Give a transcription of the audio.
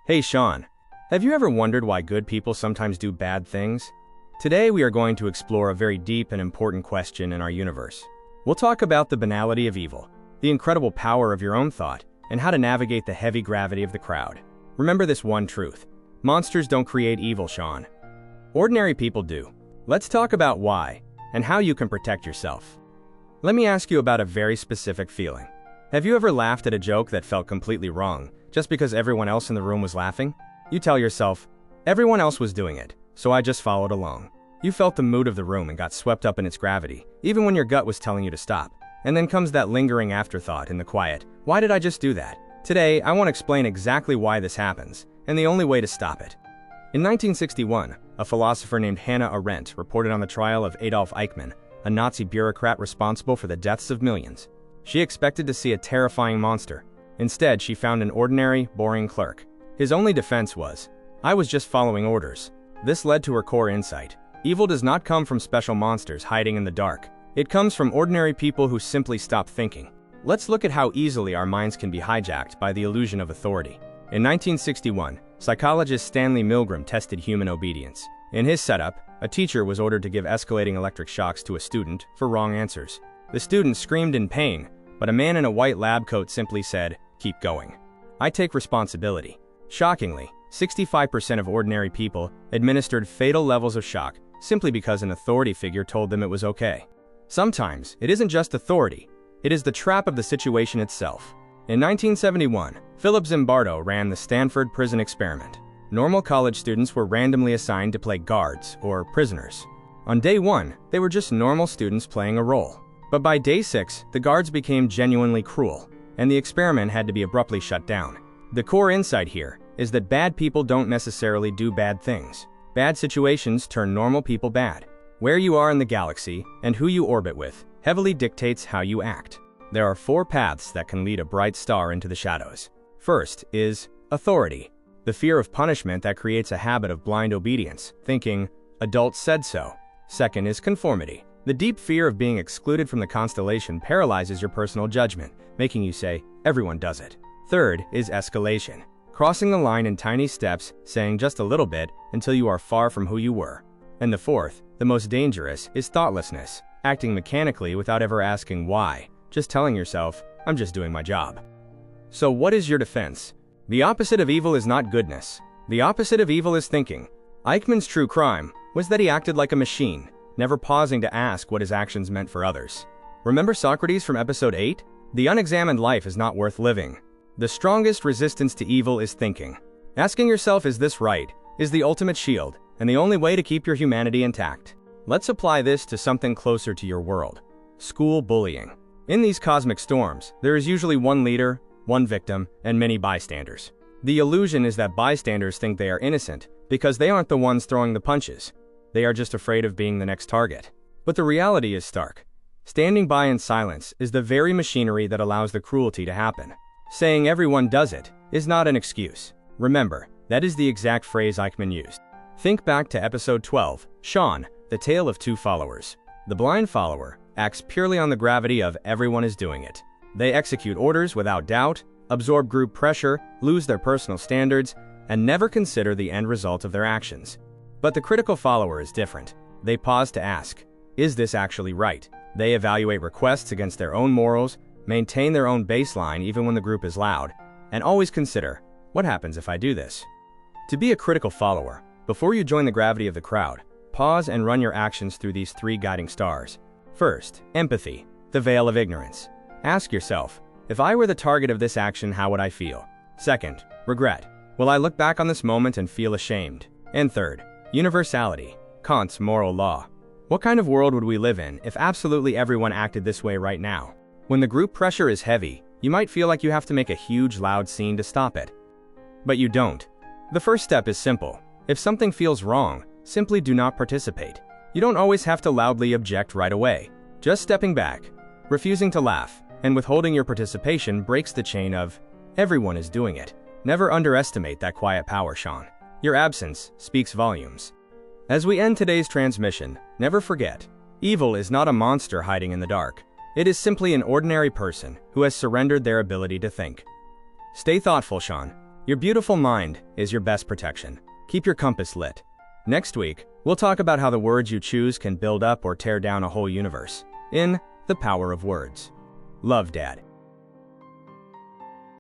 Hey Sean, have you ever wondered why good people sometimes do bad things? Today we are going to explore a very deep and important question in our universe. We'll talk about the banality of evil, the incredible power of your own thought, and how to navigate the heavy gravity of the crowd. Remember this one truth: monsters don't create evil, Sean. Ordinary people do. Let's talk about why, and how you can protect yourself. Let me ask you about a very specific feeling. Have you ever laughed at a joke that felt completely wrong, just because everyone else in the room was laughing? You tell yourself, everyone else was doing it, so I just followed along. You felt the mood of the room and got swept up in its gravity, even when your gut was telling you to stop. And then comes that lingering afterthought in the quiet: why did I just do that? Today, I want to explain exactly why this happens, and the only way to stop it. In 1961, a philosopher named Hannah Arendt reported on the trial of Adolf Eichmann, a Nazi bureaucrat responsible for the deaths of millions. She expected to see a terrifying monster. Instead, she found an ordinary, boring clerk. His only defense was, "I was just following orders." This led to her core insight: evil does not come from special monsters hiding in the dark. It comes from ordinary people who simply stop thinking. Let's look at how easily our minds can be hijacked by the illusion of authority. In 1961, psychologist Stanley Milgram tested human obedience. In his setup, a teacher was ordered to give escalating electric shocks to a student for wrong answers. The student screamed in pain, but a man in a white lab coat simply said, "Keep going. I take responsibility." Shockingly, 65% of ordinary people administered fatal levels of shock simply because an authority figure told them it was okay. Sometimes, it isn't just authority, it is the trap of the situation itself. In 1971, Philip Zimbardo ran the Stanford Prison Experiment. Normal college students were randomly assigned to play guards, or prisoners. On day 1, they were just normal students playing a role. But by day 6, the guards became genuinely cruel, and the experiment had to be abruptly shut down. The core insight here is that bad people don't necessarily do bad things. Bad situations turn normal people bad. Where you are in the galaxy and who you orbit with heavily dictates how you act. There are 4 paths that can lead a bright star into the shadows. First is authority, the fear of punishment that creates a habit of blind obedience, thinking, "Adults said so." Second is conformity. The deep fear of being excluded from the constellation paralyzes your personal judgment, making you say, "Everyone does it." Third is escalation, crossing the line in tiny steps, saying just a little bit until you are far from who you were. And the fourth, the most dangerous, is thoughtlessness, acting mechanically without ever asking why, just telling yourself, "I'm just doing my job." So what is your defense? The opposite of evil is not goodness. The opposite of evil is thinking. Eichmann's true crime was that he acted like a machine, never pausing to ask what his actions meant for others. Remember Socrates from episode 8? The unexamined life is not worth living. The strongest resistance to evil is thinking. Asking yourself, "Is this right?" is the ultimate shield, and the only way to keep your humanity intact. Let's apply this to something closer to your world: school bullying. In these cosmic storms, there is usually one leader, one victim, and many bystanders. The illusion is that bystanders think they are innocent because they aren't the ones throwing the punches. They are just afraid of being the next target. But the reality is stark. Standing by in silence is the very machinery that allows the cruelty to happen. Saying "everyone does it" is not an excuse. Remember, that is the exact phrase Eichmann used. Think back to episode 12, Sean, the tale of 2 followers. The blind follower acts purely on the gravity of "everyone is doing it." They execute orders without doubt, absorb group pressure, lose their personal standards, and never consider the end result of their actions. But the critical follower is different. They pause to ask, "Is this actually right?" They evaluate requests against their own morals, maintain their own baseline even when the group is loud, and always consider, "What happens if I do this?" To be a critical follower, before you join the gravity of the crowd, pause and run your actions through these 3 guiding stars. First, empathy, the veil of ignorance. Ask yourself, "If I were the target of this action, how would I feel?" Second, regret. Will I look back on this moment and feel ashamed? And third, universality, Kant's moral law. What kind of world would we live in if absolutely everyone acted this way right now? When the group pressure is heavy, you might feel like you have to make a huge, loud scene to stop it. But you don't. The first step is simple. If something feels wrong, simply do not participate. You don't always have to loudly object right away. Just stepping back, refusing to laugh, and withholding your participation breaks the chain of "everyone is doing it." Never underestimate that quiet power, Sean. Your absence speaks volumes. As we end today's transmission, never forget, evil is not a monster hiding in the dark. It is simply an ordinary person who has surrendered their ability to think. Stay thoughtful, Sean. Your beautiful mind is your best protection. Keep your compass lit. Next week, we'll talk about how the words you choose can build up or tear down a whole universe. In The Power of Words. Love, Dad.